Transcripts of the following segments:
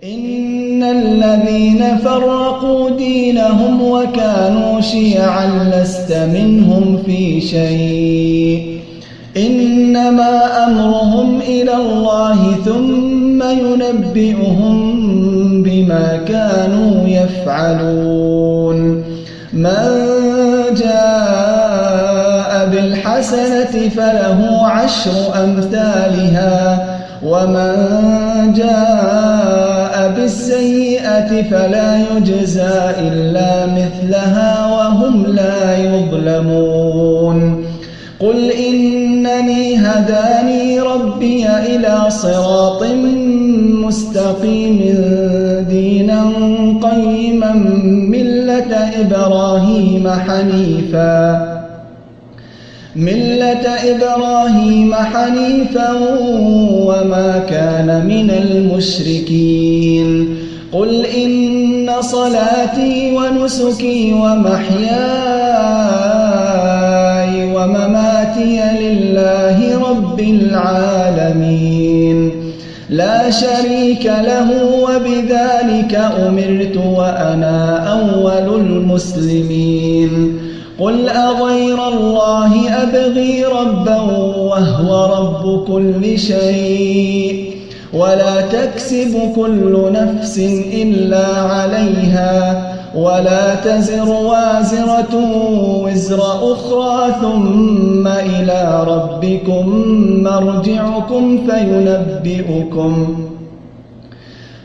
إن الذين فرقوا دينهم وكانوا شيعا لست منهم في شيء إنما أمرهم إلى الله ثم ينبئهم بما كانوا يفعلون من جاء بالحسنة فله 10 أمثالها ومن جاء بالسيئة فلا يجزى إلا مثلها وهم لا يظلمون قل إنني هداني ربي إلى صراط مستقيم دينا قيما ملة إبراهيم حنيفا وما كان من المشركين قل إن صلاتي ونسكي ومحياي ومماتي لله رب العالمين لا شريك له وبذلك أمرت وأنا أول المسلمين قل أغير الله أبغي ربا وهو رب كل شيء ولا تكسب كل نفس إلا عليها ولا تزر وازرة وزر أخرى ثم إلى ربكم مرجعكم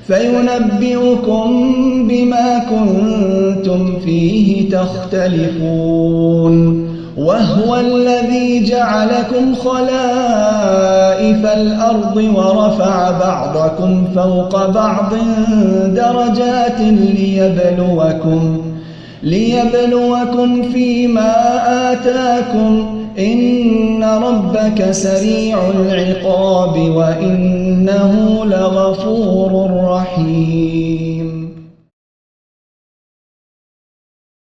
فينبئكم بما كنتم فيه تختلفون وهو الذي جعلكم خلائف الأرض ورفع بعضكم فوق بعض درجات ليبلوكم فيما آتاكم إن ربك سريع العقاب وإنه لغفور رحيم